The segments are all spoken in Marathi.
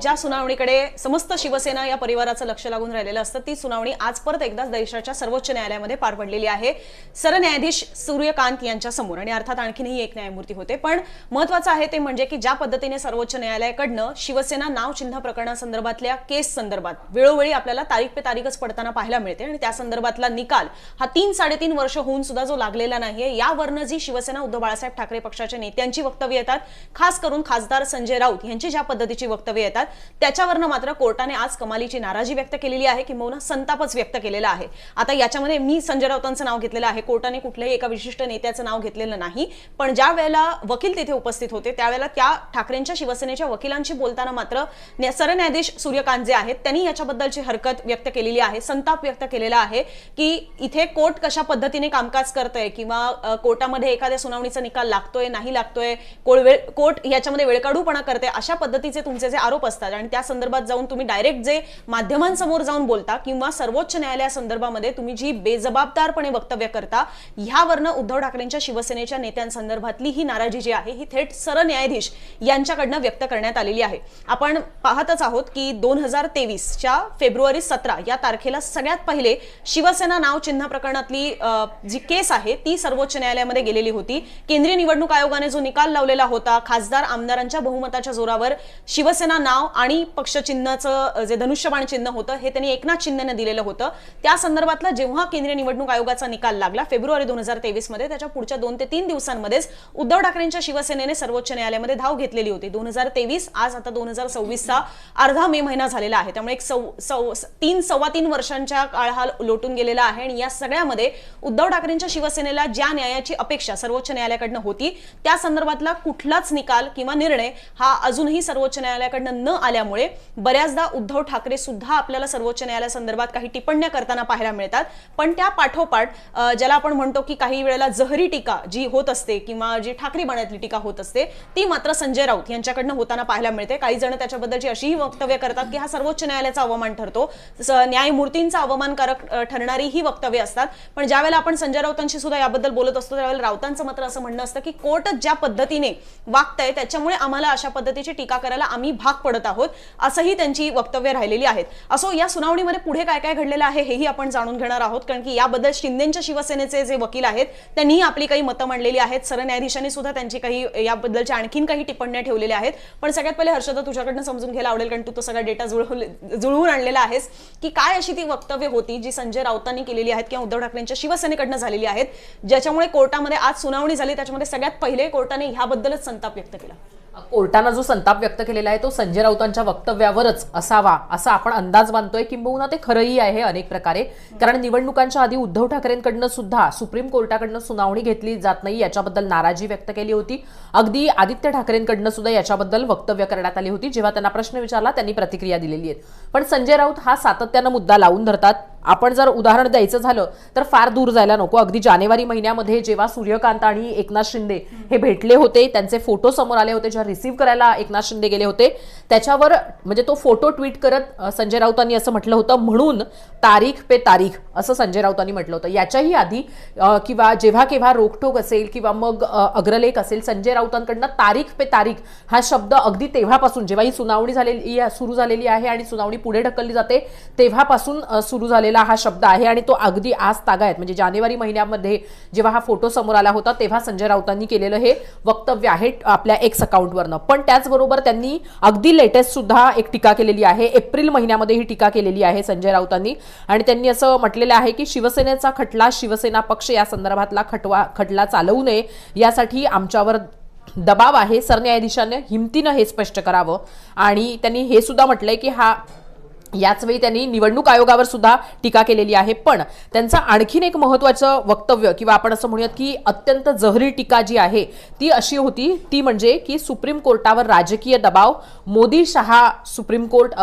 ज्या सुनावणीकडे समस्त शिवसेना या परिवाराचं लक्ष लागून राहिलेलं असतं ती सुनावणी आज परत एकदा देशाच्या सर्वोच्च न्यायालयामध्ये पार पडलेली आहे सरन्यायाधीश सूर्यकांत यांच्या समोर आणि अर्थात आणखीनही एक न्यायमूर्ती होते। पण महत्त्वाचं आहे ते म्हणजे की ज्या पद्धतीने सर्वोच्च न्यायालयाकडनं शिवसेना नाव चिन्ह प्रकरणासंदर्भातल्या केस संदर्भात वेळोवेळी आपल्याला तारीख पे तारीखच पडताना पाहायला मिळते आणि त्या संदर्भातला निकाल हा 3-3.5 वर्ष होऊन सुद्धा जो लागलेला नाहीये, यावरनं जी शिवसेना उद्धव बाळासाहेब ठाकरे पक्षाच्या नेत्यांची वक्तव्य येतात, खास करून खासदार संजय राऊत यांची ज्या पद्धतीची वक्तव्य येतात त्याच्यावरनं मात्र कोर्टाने आज कमालीची नाराजी व्यक्त केलेली आहे, किंवा संतापच व्यक्त केलेला आहे। आता याच्यामध्ये मी संजय राऊतांचं नाव घेतलेलं आहे, कोर्टाने कुठल्याही एका विशिष्ट नेत्याचं नाव घेतलेलं नाही, पण ज्या वेळेला वकील तिथे उपस्थित होते त्यावेळेला त्या ठाकरेंच्या शिवसेनेच्या वकिलांशी बोलताना मात्र सरन्यायाधीश सूर्यकांत जे आहेत त्यांनी याच्याबद्दलची हरकत व्यक्त केलेली आहे, संताप व्यक्त केलेला आहे की इथे कोर्ट कशा पद्धतीने कामकाज करतंय किंवा कोर्टामध्ये एखाद्या सुनावणीचा निकाल लागतोय नाही लागतोय, कोर्ट याच्यामध्ये वेळकाढूपणा करते, अशा पद्धतीचे तुमचे जे आरोप असतात आणि त्या संदर्भात जाऊन तुम्ही डायरेक्ट जे माध्यमांसमोर जाऊन बोलता किंवा सर्वोच्च न्यायालयासंदर्भामध्ये तुम्ही जी बेजबाबदारपणे वक्तव्य करता, ह्यावरनं उद्धव ठाकरेंच्या शिवसेनेच्या नेत्यांसंदर्भातली ही नाराजी जी आहे ही थेट सरन्यायाधीश यांच्याकडनं व्यक्त करण्यात आलेली आहे। आपण पाहतच आहोत की 2023च्या फेब्रुवारी 17 या तारखेला सगळ्यात पहिले शिवसेना नाव चिन्ह प्रकरणातली जी केस आहे ती सर्वोच्च न्यायालयामध्ये गेलेली होती। केंद्रीय निवडणूक आयोगाने जो निकाल लावलेला होता, खासदार आमदारांच्या बहुमताच्या जोरावर शिवसेना नाव आणि पक्ष चिन्हाचं जे धनुष्यबाण चिन्ह होतं हे त्यांनी एकनाथ शिंदेने दिलेलं होतं, त्या संदर्भातला जेव्हा केंद्रीय निवडणूक आयोगाचा निकाल लागला फेब्रुवारी 2023 मध्ये, त्याच्या पुढच्या 2 ते 3 दिवसांमध्येच उद्धव ठाकरेंच्या शिवसेनेने सर्वोच्च न्यायालयामध्ये धाव घेतलेली होती। 2023 आज आता 2026चा अर्धा मे महिना झालेला आहे, त्यामुळे एक 3-3.25 वर्षांच्या काळ हा लोटून गेलेला आहे आणि या सगळ्यामध्ये उद्धव ठाकरेंच्या शिवसेनेला ज्या न्यायाची अपेक्षा सर्वोच्च न्यायालयाकडनं होती त्या संदर्भातला कुठलाच निकाल किंवा निर्णय हा अजूनही सर्वोच्च न्यायालयाकडनं न आल्यामुळे बऱ्याचदा उद्धव ठाकरे सुद्धा आपल्याला सर्वोच्च न्यायालयासंदर्भात काही टिप्पण्या करताना पाहायला मिळतात, पण त्या पाठोपाठ ज्याला आपण म्हणतो की काही वेळेला जहरी टीका जी होत असते किंवा जी ठाकरे बाण्यातली टीका होत असते ती मात्र संजय राऊत यांच्याकडनं होताना पाहायला मिळते। काही जण त्याच्याबद्दलची अशीही वक्तव्य करतात की हा सर्वोच्च न्यायालयाचा अवमान ठरतो, न्यायमूर्तींचा अवमानकारक ठरणारी ही वक्तव्य असतात। पण ज्यावेळेला आपण संजय राऊतांशी सुद्धा याबद्दल बोलत असतो त्यावेळेला राऊतांचं मात्र असं म्हणणं असतं की कोर्ट ज्या पद्धतीने वागतंय त्याच्यामुळे आम्हाला अशा पद्धतीची टीका करायला आम्ही भाग पडत आहोत, असंही त्यांची वक्तव्य राहिलेली आहेत। असो, या सुनावणीमध्ये पुढे काय काय घडलेलं आहे हेही आपण जाणून घेणार आहोत, कारण की याबद्दल शिंदेच्या शिवसेनेचे जे वकील आहेत त्यांनी आपली काही मतं मांडलेली आहेत, सरन्यायाधीशांनी सुद्धा त्यांची काही याबद्दलच्या आणखीन काही टिप्पण्या ठेवलेल्या आहेत। पण सगळ्यात पहिले हर्षदा तुझ्याकडनं समजून घ्यायला आवडेल, कारण तू तो सगळा डेटा जुळवून आणलेला आहेस की काय अशी ती वक्तव्य होती जी संजय राऊतांनी केलेली आहेत किंवा उद्धव ठाकरेंच्या शिवसेनेकडनं झालेली आहेत, ज्याच्यामुळे कोर्टामध्ये आज सुनावणी झाली त्याच्यामध्ये सगळ्यात पहिले कोर्टाने ह्याबद्दलच संताप व्यक्त केला। कोर्टानं जो संताप व्यक्त केलेला आहे तो संजय राऊतांच्या वक्तव्यावरच असावा असा आपण अंदाज बांधतोय, किंबहुना ते खरंही आहे अनेक प्रकारे, कारण निवडणुकांच्या आधी उद्धव ठाकरेंकडनं सुद्धा सुप्रीम कोर्टाकडनं सुनावणी घेतली जात नाही याच्याबद्दल नाराजी व्यक्त केली होती। अगदी आदित्य ठाकरेंकडनं सुद्धा याच्याबद्दल वक्तव्य करण्यात आली होती, जेव्हा त्यांना प्रश्न विचारला त्यांनी प्रतिक्रिया दिलेली आहे। पण संजय राऊत हा सातत्यानं मुद्दा लावून धरतात। आपण जर उदाहरण द्यायचं झालं तर फार दूर जायला नको, अगदी जानेवारी महिन्यामध्ये जेव्हा सूर्यकांत आणि एकनाथ शिंदे हे भेटले होते, त्यांचे फोटो समोर आले होते, जेव्हा रिसीव्ह करायला एकनाथ शिंदे गेले होते त्याच्यावर म्हणजे तो फोटो ट्विट करत संजय राऊतांनी असं म्हटलं होतं, म्हणून तारीख पे तारीख असं संजय राऊतांनी म्हटलं होतं। याच्याही आधी किंवा जेव्हा केव्हा रोकटोक असेल किंवा मग अग्रलेख असेल, संजय राऊतांकडनं तारीख पे तारीख हा शब्द अगदी तेव्हापासून जेव्हा ही सुनावणी सुरू झालेली आहे आणि सुनावणी पुढे ढकलली जाते तेव्हापासून सुरू झालेला हा शब्द आहे आणि तो अगदी आज तागायत म्हणजे जानेवारी महिन्यामध्ये जेव्हा हा फोटो समोर आला होता तेव्हा संजय राऊतांनी केलेलं हे वक्तव्य आहे आपल्या एक्स अकाउंटवरनं। पण त्याचबरोबर त्यांनी अगदी लेटेस्ट सुद्धा एक टीका केलेली आहे, एप्रिल महिन्यामध्ये ही टीका केलेली आहे संजय राऊतांनी, आणि त्यांनी असं म्हटलेलं आहे की शिवसेनेचा खटला शिवसेना पक्ष या संदर्भातला खटला चालवू नये यासाठी आमच्यावर दबाव आहे, सरन्यायाधीशांनी हिमतीनं हे स्पष्ट करावं। आणि त्यांनी हे सुद्धा म्हटलंय की याच वेळी त्यांनी निवडणूक आयोगावर सुद्धा टीका केलेली आहे। पण त्यांचं आणखीन एक महत्त्वाचं वक्तव्य किंवा आपण असं म्हणूयात की अत्यंत जहरी टीका जी आहे ती अशी होती, ती म्हणजे की सुप्रीम कोर्टावर राजकीय दबाव, मोदी शहा सुप्रीम कोर्ट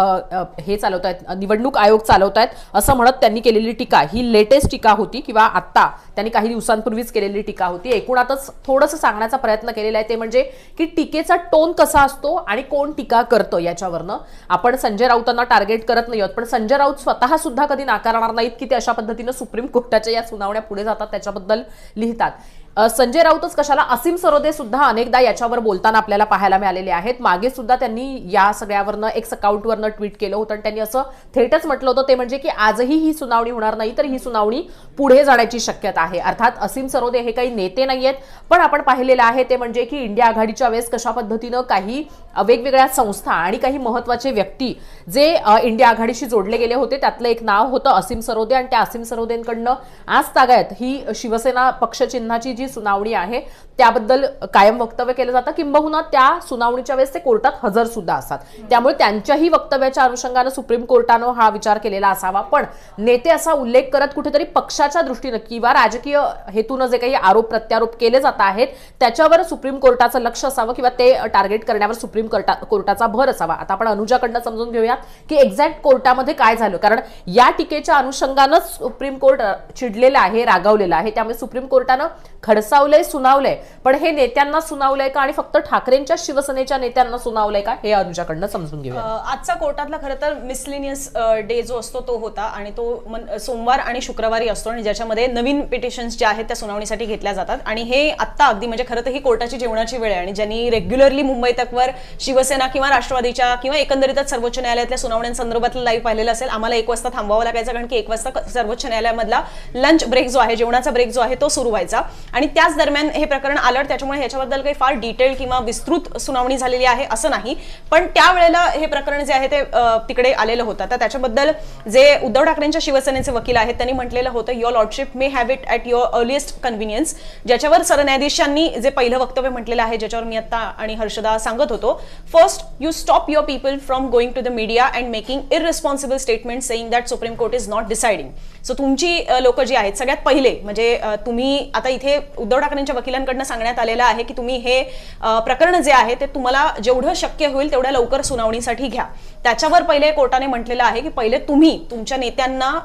हे चालवतायत, निवडणूक आयोग चालवतायत असं म्हणत त्यांनी केलेली टीका ही लेटेस्ट टीका होती किंवा आत्ता त्यांनी काही दिवसांपूर्वीच केलेली टीका होती। एकूणातच थोडंसं सांगण्याचा प्रयत्न केलेला आहे ते म्हणजे की टीकेचा टोन कसा असतो आणि कोण टीका करतं याच्यावरनं आपण संजय राऊतांना टार्गेट करत नाही आहोत, पण संजय राऊत स्वतः सुद्धा कधी नाकारणार नाहीत की ते अशा पद्धतीने सुप्रीम कोर्टाच्या या सुनावण्या पुढे जातात त्याच्याबद्दल लिहितात। संजय राऊतच कशाला, असीम सरोदे सुद्धा अनेकदा याच्यावर बोलताना आपल्याला पाहायला मिळालेले आहेत. मागे सुद्धा त्यांनी या सगळ्यावरनं एक्स अकाउंटवरनं ट्विट केलं होतं आणि त्यांनी असं थेटच म्हटलं होतं, ते म्हणजे की आजही ही सुनावणी होणार नाही, तर ही सुनावणी पुढे जाण्याची शक्यता आहे. अर्थात असीम सरोदे हे काही नेते नाहीयेत, पण आपण पाहिलेलं आहे ते म्हणजे की इंडिया आघाडीच्या वेळेस कशा पद्धतीनं काही वेगवेगळ्या संस्था आणि काही महत्वाचे व्यक्ती जे इंडिया आघाडीशी जोडले गेले होते, त्यातलं एक नाव होतं असीम सरोदे. आणि त्या असीम सरोदेंकडनं आज तागायत ही शिवसेना पक्षचिन्हाची जी सुनावणी आहे त्याबद्दल कायम वक्तव्य केलं जातं, किंबहुना त्या सुनावणीच्या वेळेस ते कोर्टात हजर सुद्धा असतात. त्यामुळे त्यांच्याही वक्तव्याच्या अनुषंगानं सुप्रीम कोर्टानं हा विचार केलेला असावा. पण नेते असा उल्लेख करत कुठेतरी पक्षाच्या दृष्टीनं किंवा राजकीय हेतूनं जे काही आरोप प्रत्यारोप केले जात आहेत त्याच्यावर सुप्रीम कोर्टाचं लक्ष असावं किंवा ते टार्गेट करण्यावर सुप्रीम कोर्टाचा भर असावा. आता आपण अनुजाकडनं समजून घेऊयात की एक्झॅक्ट कोर्टामध्ये काय झालं, कारण या टीकेच्या अनुषंगानंच सुप्रीम कोर्ट चिडलेलं आहे, रागावलेलं आहे. त्यामुळे सुप्रीम कोर्टानं खडसावलंय, सुनावलंय, पण हे नेत्यांना सुनावलंय का आणि फक्त ठाकरेंच्या शिवसेनेच्या नेत्यांना सुनावलंय का, हे अनुजाकडनं समजून घेऊया. आजचा कोर्टातला खरं तर मिसलिनियस डे जो असतो तो होता आणि तो सोमवार आणि शुक्रवारी असतो आणि ज्याच्यामध्ये नवीन पिटिशन्स ज्या आहेत त्या सुनावणीसाठी घेतल्या जातात. आणि हे आत्ता अगदी म्हणजे खरं तर ही कोर्टाची जेवणाची वेळ आहे आणि ज्यांनी रेग्युलरली मुंबई तकवर शिवसेना किंवा राष्ट्रवादीच्या किंवा एकंदरीतच सर्वोच्च न्यायालयातल्या सुनावण्यांसंदर्भातलं लाईव्ह पाहिलेलं असेल. आम्हाला 1 वाजता थांबावं लागायचं कारण की 1 वाजता सर्वोच्च न्यायालयामधला लंच ब्रेक जो आहे, जेवणाचा ब्रेक जो आहे तो सुरू व्हायचा आणि त्याच दरम्यान हे प्रकरण आलं. त्याच्यामुळे ह्याच्याबद्दल काही फार डिटेल किंवा विस्तृत सुनावणी झालेली आहे असं नाही, पण त्यावेळेला हे प्रकरण जे आहे ते तिकडे आलेलं होतं. तर त्याच्याबद्दल जे उद्धव ठाकरेंच्या शिवसेनेचे वकील आहेत त्यांनी म्हटलेलं होतं, your lordship may have it at your earliest convenience. ज्याच्यावर सरन्यायाधीशांनी जे पहिलं वक्तव्य म्हटलेलं आहे, ज्याच्यावर मी आता आणि हर्षदा सांगत होतो, first you stop your people from going to the media and making irresponsible statement saying that supreme court is not deciding. So तुमची लोक जी आहेत सगळ्यात पहिले म्हणजे तुम्ही आता इथे उद्धव ठाकरेंच्या वकिलांकडनं सांगण्यात आलेलं आहे की तुम्ही हे प्रकरण जे आहे ते तुम्हाला जेवढं शक्य होईल तेवढ्या लवकर सुनावणीसाठी घ्या. त्याच्यावर पहिले कोर्टाने म्हटलेलं आहे की पहिले तुम्ही तुमच्या नेत्यांना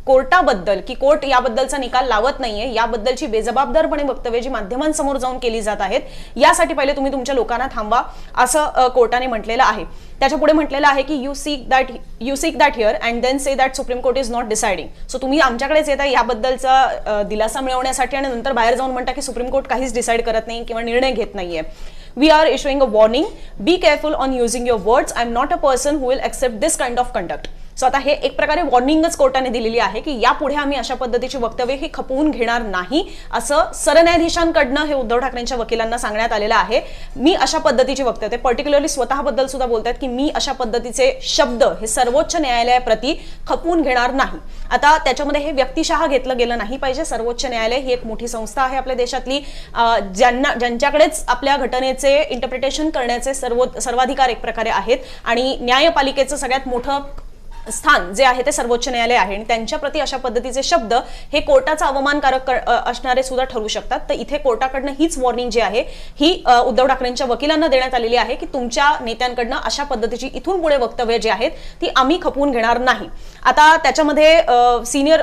कोर्टाबद्दल की कोर्ट याबद्दलचा निकाल लावत नाहीये याबद्दलची बेजबाबदारपणे वक्तव्य जी माध्यमांसमोर जाऊन केली जात आहेत यासाठी पहिले तुम्ही तुमच्या लोकांना थांबा असं कोर्टाने म्हटलेलं आहे. त्याच्या पुढे म्हटलेलं आहे की you seek that here and then say that supreme court is not deciding. So तुम्ही आमच्याकडेच येता याबद्दलचा दिलासा मिळवण्यासाठी आणि नंतर बाहेर जाऊन म्हणता की सुप्रीम कोर्ट काहीच डिसाइड करत नाही किंवा निर्णय घेत नाहीये. We are issuing a warning. Be careful on using your words. I'm not a person who will accept this kind of conduct. So आता हे एक प्रकारे वॉर्निंगच कोर्टाने दिलेली आहे की यापुढे आम्ही अशा पद्धतीची वक्तव्य ही खपवून घेणार नाही असं सरन्यायाधीशांकडनं हे उद्धव ठाकरेंच्या वकिलांना सांगण्यात आलेलं आहे. मी अशा पद्धतीची वक्तव्य, ते पर्टिक्युलरली स्वतःबद्दल सुद्धा बोलतात की मी अशा पद्धतीचे शब्द हे सर्वोच्च न्यायालयाप्रती खपवून घेणार नाही. आता त्याच्यामध्ये हे व्यक्तिशः घेतलं गेलं नाही पाहिजे. सर्वोच्च न्यायालय ही एक मोठी संस्था आहे आपल्या देशातली, ज्यांच्याकडेच आपल्या घटनेचे इंटरप्रिटेशन करण्याचे सर्वाधिकार एक प्रकारे आहेत आणि न्यायपालिकेचं सगळ्यात मोठं स्थान जे आहे ते सर्वोच्च न्यायालय आहे आणि त्यांच्या प्रती अशा पद्धतीचे शब्द हे कोर्टाचा अवमानकारक असणारे सुद्धा ठरू शकतात. तर इथे कोर्टाकडनं हीच वॉर्निंग जी आहे ही उद्धव ठाकरेंच्या वकिलांना देण्यात आलेली आहे की तुमच्या नेत्यांकडनं अशा पद्धतीची इथून पुढे वक्तव्य जी आहेत ती आम्ही खपवून घेणार नाही. आता त्याच्यामध्ये सिनियर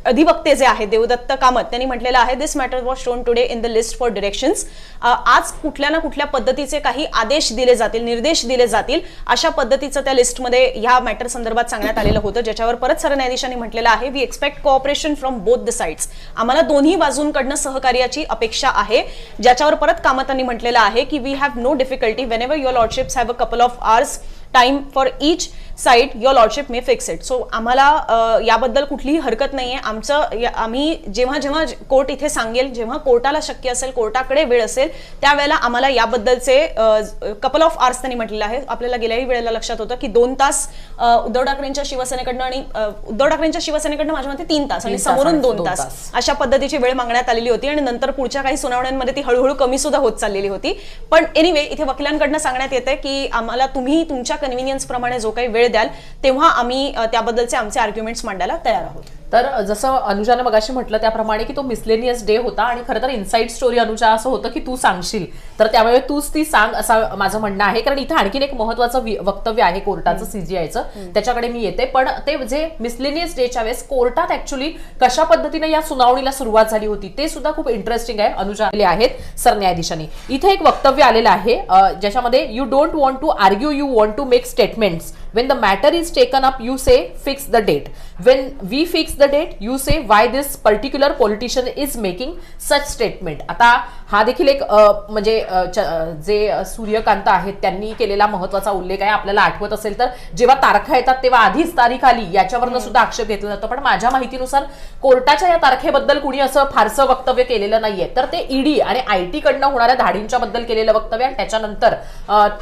अधिवक्ते जे आहेत देवदत्त कामत त्यांनी म्हटलेलं आहे, this matter was shown today in the list for directions. आज कुठल्या ना कुठल्या पद्धतीचे काही आदेश दिले जातील, निर्देश दिले जातील अशा पद्धतीचं त्या लिस्टमध्ये ह्या मॅटर संदर्भात सांगण्यात आलेलं होतं. ज्याच्यावर परत सरन्यायाधीशांनी म्हटलेलं आहे, we expect cooperation from both the sides. आम्हाला दोन्ही बाजूंकडनं सहकार्याची अपेक्षा आहे. ज्याच्यावर परत कामतांनी म्हटलेलं आहे की we have no difficulty whenever your lordships have a couple of hours time for each side your lordship may fix it. So आम्हाला याबद्दल कुठलीही हरकत नाहीये. आम्ही जेव्हा जेव्हा कोर्ट इथे सांगेल, जेव्हा कोर्टाला शक्य असेल, कोर्टाकडे वेळ असेल त्यावेळेला आम्हाला याबद्दलचे कपल ऑफ आवर्स त्यांनी म्हटलेलं आहे. आपल्याला गेल्याही वेळेला लक्षात होतं की 2 तास उद्धव ठाकरेंच्या शिवसेनेकडनं आणि उद्धव ठाकरेंच्या शिवसेनेकडनं माझ्या मते 3 तास आणि समोरून 2 तास अशा पद्धतीची वेळ मागण्यात आलेली होती आणि नंतर पुढच्या काही सुनावण्यांमध्ये ती हळूहळू कमी सुद्धा होत चाललेली होती. पण एनिवे इथे वकिलांकडनं सांगण्यात येते की आम्हाला तुम्ही तुमच्या कन्व्हिनियन्स प्रमाणे जो काही वेळ द्याल तेव्हा आम्ही त्याबद्दलचे आमचे आर्ग्युमेंट्स मांडायला तयार आहोत. तर जसं अनुजानं मगाशी म्हटलं त्याप्रमाणे की तो मिसलेनियस डे होता आणि खरं तर इनसाइड स्टोरी अनुजा असं होतं की तू सांगशील तर त्यामुळे तूच ती सांग असं माझं म्हणणं आहे. कारण इथं आणखीन एक महत्वाचं वक्तव्य आहे कोर्टाचं सीजीआयचं, त्याच्याकडे मी येते. पण ते जे मिसलेनियस डेच्या वेळेस कोर्टात ऍक्च्युली कशा पद्धतीने या सुनावणीला सुरुवात झाली होती ते सुद्धा खूप इंटरेस्टिंग आहे. अनुजा आहेत सरन्यायाधीशांनी. इथे एक वक्तव्य आलेलं आहे ज्याच्यामध्ये you don't want to argue, you want to make statements When the matter is taken up, you say fix the date. When we fix the date, you say why this particular politician is making such statement. आता हा देखील एक म्हणजे जे सूर्यकांत आहेत त्यांनी केलेला महत्वाचा उल्लेख आहे. आपल्याला आठवत असेल तर जेव्हा तारखा येतात तेव्हा आधीच तारीख आली याच्यावरनं सुद्धा आक्षेप घेतला जातो. पण माझ्या माहितीनुसार कोर्टाच्या या तारखेबद्दल कुणी असं फारसं वक्तव्य केलेलं नाहीये. तर ते ईडी आणि आयटी कडनं होणाऱ्या धाडींच्या बद्दल केलेलं वक्तव्य आणि त्याच्यानंतर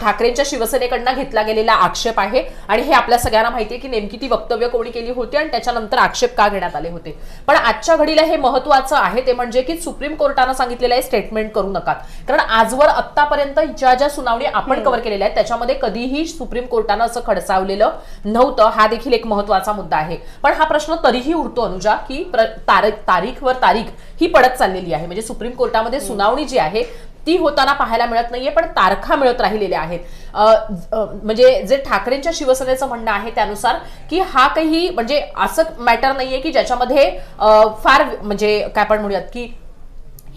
ठाकरेंच्या शिवसेनेकडनं घेतला गेलेला आक्षेप आहे. आणि हे आपल्या सगळ्यांना माहितीये की नेमकी ती वक्तव्य कोणी केली होती आणि त्याच्यानंतर आक्षेप का घेण्यात आले होते. पण आजच्या घडीला हे महत्वाचं आहे ते म्हणजे की सुप्रीम कोर्टानं सांगितलेलं आहे स्टेटमेंट करू नका. कारण आजवर आतापर्यंत ज्या सुनावणी आपण कव्हर केलेल्या आहेत त्याच्यामध्ये कधीही सुप्रीम कोर्टानं असं खडसावलेलं नव्हतं. हा देखील एक महत्वाचा मुद्दा आहे. पण हा प्रश्न तरीही उरतो अनुजा की तारीखवर तारीख ही पडत चाललेली आहे. म्हणजे सुप्रीम कोर्टामध्ये सुनावणी जी आहे ती होताना पाहायला मिळत नाहीये पण तारखा मिळत राहिलेल्या आहेत. म्हणजे जे ठाकरेंच्या शिवसेनेचं म्हणणं आहे त्यानुसार की हा काही म्हणजे असं मॅटर नाहीये की ज्याच्यामध्ये फार म्हणजे काय आपण म्हणूयात की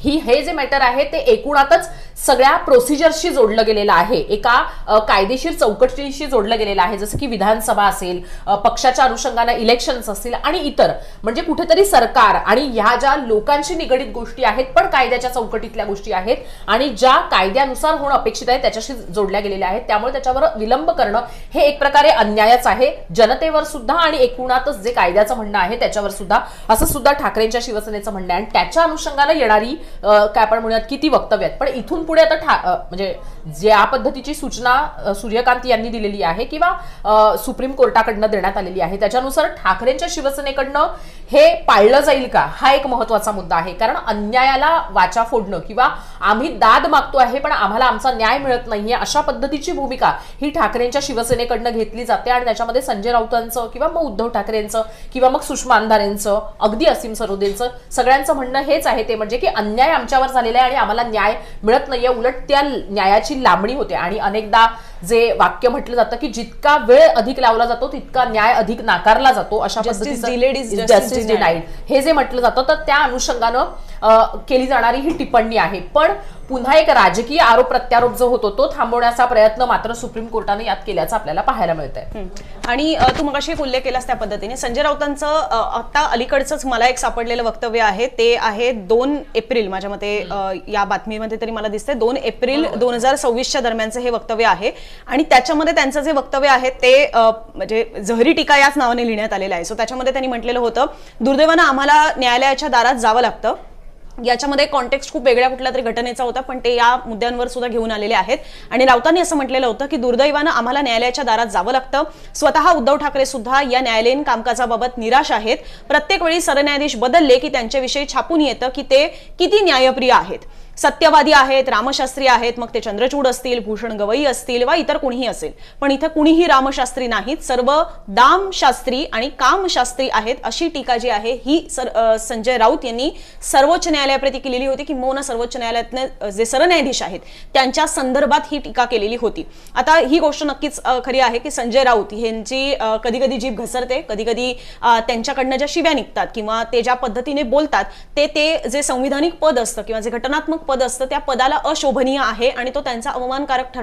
हे जे मॅटर आहे ते एकूणातच सगळ्या प्रोसिजर्सशी जोडलं गेलेलं आहे. एका कायदेशीर चौकटीशी जोडलं गेलेलं आहे. जसं की विधानसभा असेल, पक्षाच्या अनुषंगाने इलेक्शन्स असतील आणि इतर म्हणजे कुठेतरी सरकार आणि ह्या ज्या लोकांशी निगडीत गोष्टी आहेत पण कायद्याच्या चौकटीतल्या गोष्टी आहेत आणि ज्या कायद्यानुसार होणं अपेक्षित आहे त्याच्याशी जोडल्या गेलेल्या आहेत. त्यामुळे त्याच्यावर विलंब करणं हे एक प्रकारे अन्यायच आहे जनतेवर सुद्धा आणि एकूणातच जे कायद्याचं म्हणणं आहे त्याच्यावर सुद्धा, असं सुद्धा ठाकरेंच्या शिवसेनेचं म्हणणं आहे. आणि त्याच्या अनुषंगाने येणारी काय आपण म्हणूयात की ती वक्तव्य आहेत. पण इथून पुढे आता म्हणजे ज्या पद्धतीची सूचना सूर्यकांत यांनी दिलेली आहे किंवा सुप्रीम कोर्टाकडनं देण्यात आलेली आहे त्याच्यानुसार ठाकरेंच्या शिवसेनेकडनं हे पाळलं जाईल का हा एक महत्वाचा मुद्दा आहे. कारण अन्यायाला वाचा फोडणं किंवा आम्ही दाद मागतो आहे पण आम्हाला आमचा न्याय मिळत नाहीये अशा पद्धतीची भूमिका ही ठाकरेंच्या शिवसेनेकडनं घेतली जाते. आणि त्याच्यामध्ये संजय राऊतांचं किंवा मग उद्धव ठाकरेंचं किंवा मग सुषमा अंधारेंचं अगदी असीम सरोदेंचं सगळ्यांचं म्हणणं हेच आहे ते म्हणजे की अन्याय आमच्यावर झालेला आहे आणि आम्हाला न्याय मिळत नाहीये. उलट त्या न्यायाची लांबणी होते. आणि अनेकदा जे वाक्य म्हटलं जातं की जितका वेळ अधिक लावला जातो तितका न्याय अधिक नाकारला जातो. अशा पद्धतीचं जस्टिस डिनाईड हे जे म्हटलं जातं तर त्या अनुषंगानं केली जाणारी ही टिप्पणी आहे. पण पुन्हा एक राजकीय आरोप प्रत्यारोप जो होतो तो थांबवण्याचा प्रयत्न मात्र सुप्रीम कोर्टाने यात केल्याचं आपल्याला पाहायला मिळत आहे. आणि तू मगाशी एक उल्लेख केलास त्या पद्धतीने संजय राऊतांचं आता अलीकडचंच मला एक सापडलेलं वक्तव्य आहे ते आहे 2 एप्रिल माझ्या मते या बातमीमध्ये तरी मला दिसतंय 2 एप्रिल 2026च्या दरम्यानचं हे वक्तव्य आहे. आणि त्याच्यामध्ये त्यांचं जे वक्तव्य आहे ते म्हणजे जहरी टीका याच नावाने लिहिण्यात आलेलं आहे. सो त्याच्यामध्ये त्यांनी म्हटलेलं होतं दुर्दैवानं आम्हाला न्यायालयाच्या दारात जावं लागतं. याच्यामध्ये कॉन्टेक्स्ट खूप वेगळ्या कुठल्या तरी घटनेचा होता पण ते या मुद्द्यांवर सुद्धा घेऊन आलेले आहेत. आणि राऊतांनी असं म्हटलेलं होतं की दुर्दैवानं आम्हाला न्यायालयाच्या दारात जावं लागतं. स्वतः उद्धव ठाकरे सुद्धा या न्यायालयीन कामकाजाबाबत निराश आहेत. प्रत्येक वेळी सरन्यायाधीश बदलले की त्यांच्याविषयी छापून येतं की ते किती न्यायप्रिय आहेत, सत्यवादी आहेत, रामशास्त्री आहेत. मग ते चंद्रचूड असतील, भूषण गवई असतील वा इतर कुणीही असेल. पण इथं कुणीही रामशास्त्री नाहीत, सर्व दामशास्त्री आणि कामशास्त्री आहेत अशी टीका जी आहे ही संजय राऊत यांनी सर्वोच्च न्यायालयाप्रती केलेली होती. किंबहुना सर्वोच्च न्यायालयातले जे सरन्यायाधीश आहेत त्यांच्या संदर्भात ही टीका केलेली होती. आता ही गोष्ट नक्कीच खरी आहे की संजय राऊत यांची कधी कधी जीभ घसरते, कधी कधी त्यांच्याकडनं ज्या शिव्या निघतात किंवा ते ज्या पद्धतीने बोलतात ते जे संविधानिक पद असतं किंवा जे घटनात्मक पद असतं त्या पदाला अशोभनीय आहे आणि तो त्यांचा अवमानकारक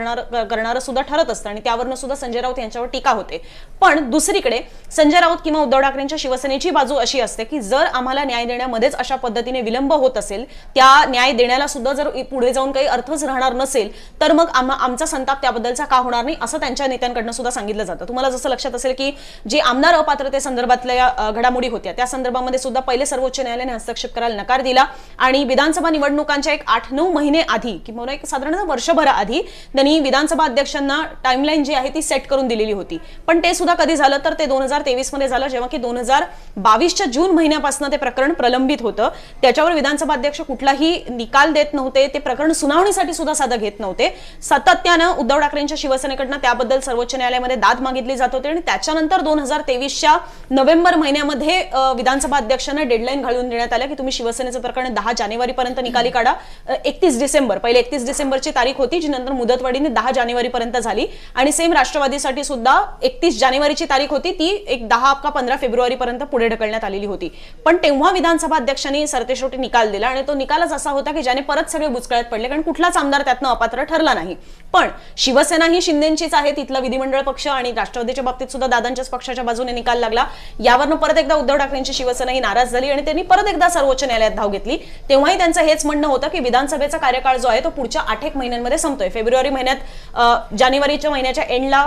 करणारं सुद्धा ठरत असतं. आणि त्यावरनं सुद्धा संजय राऊत यांच्यावर टीका होते. पण दुसरीकडे संजय राऊत किंवा उद्धव ठाकरेंच्या शिवसेनेची बाजू अशी असते की जर आम्हाला न्याय देण्यामध्येच अशा पद्धतीने विलंब होत असेल, त्या न्याय देण्याला सुद्धा जर पुढे जाऊन काही अर्थच राहणार नसेल तर मग आमचा संताप त्याबद्दलचा का होणार नाही असं त्यांच्या नेत्यांकडनं सुद्धा सांगितलं जातं. तुम्हाला जसं लक्षात असेल की जे आमदार अपात्रतेसंदर्भातल्या घडामोडी होत्या त्या संदर्भामध्ये सुद्धा पहिले सर्वोच्च न्यायालयाने हस्तक्षेप करायला नकार दिला. आणि विधानसभा निवडणुकांच्या एक 8-9 महिने आधी किंवा एक साधारण वर्षभराआधी त्यांनी विधानसभा अध्यक्षांना टाइमलाईन जी आहे ती सेट करून दिलेली होती. पण ते सुद्धा कधी झालं तर ते 2023 मध्ये झालं जेव्हा की 2022च्या जून महिन्यापासून ते प्रकरण प्रलंबित होतं. त्याच्यावर विधानसभा अध्यक्ष कुठलाही निकाल देत नव्हते, ते प्रकरण सुनावणीसाठी सुद्धा साधं घेत नव्हते. सातत्यानं उद्धव ठाकरेंच्या शिवसेनेकडनं त्याबद्दल सर्वोच्च न्यायालयामध्ये दाद मागितली जात होती. आणि त्याच्यानंतर 2023च्या नोव्हेंबर महिन्यामध्ये विधानसभा अध्यक्षांना डेडलाईन घालून देण्यात आल्या की तुम्ही शिवसेनेचं प्रकरण 10 जानेवारीपर्यंत निकाली काढा. 31 डिसेंबर, पहिले 31 डिसेंबरची तारीख होती, जी नंतर मुदतवाढीने 10 जानेवारीपर्यंत झाली आणि सेम राष्ट्रवादीसाठी सुद्धा 31 जानेवारीची तारीख होती, ती एक 10 का 15 फेब्रुवारीपर्यंत पुढे ढकलण्यात आलेली होती. पण तेव्हा विधानसभा अध्यक्षांनी सरतेशेवटी निकाल दिला आणि तो निकालच असा होता की ज्याने परत सगळे बुचकळ्यात पडले, कारण कुठलाच आमदार त्यातनं अपात्र ठरला नाही. पण शिवसेना ही शिंदेचीच आहे, तिथला विधिमंडळ पक्ष आणि राष्ट्रवादीच्या बाबतीत सुद्धा दादांच्याच पक्षाच्या बाजूने निकाल लागला. यावरनं परत एकदा उद्धव ठाकरेंची शिवसेना ही नाराज झाली आणि त्यांनी परत एकदा सर्वोच्च न्यायालयात धाव घेतली. तेव्हाही त्यांचं हेच म्हणणं होतं की विधानसभेचा कार्यकाळ जो आहे तो पुढच्या 8 एक महिन्यांमध्ये संपतोय. फेब्रुवारी महिन्यात जानेवारीच्या महिन्याच्या एंडला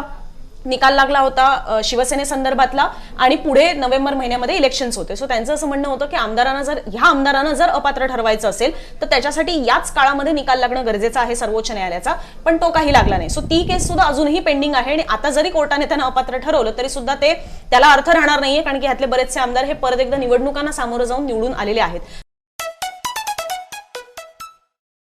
निकाल लागला होता शिवसेनेसंदर्भातला आणि पुढे नोव्हेंबर महिन्यामध्ये इलेक्शन्स होते. सो त्यांचं असं म्हणणं होतं की ह्या आमदारांना जर अपात्र ठरवायचं असेल तर त्याच्यासाठी याच काळामध्ये निकाल लागणं गरजेचं आहे सर्वोच्च न्यायालयाचा, पण तो काही लागला नाही. सो ती केस सुद्धा अजूनही पेंडिंग आहे आणि आता जरी कोर्टाने त्यांना अपात्र ठरवलं तरी सुद्धा त्याला अर्थ राहणार नाहीये, कारण की ह्यातले बरेचसे आमदार हे परत एकदा निवडणुकांना सामोरं जाऊन निवडून आलेले आहेत.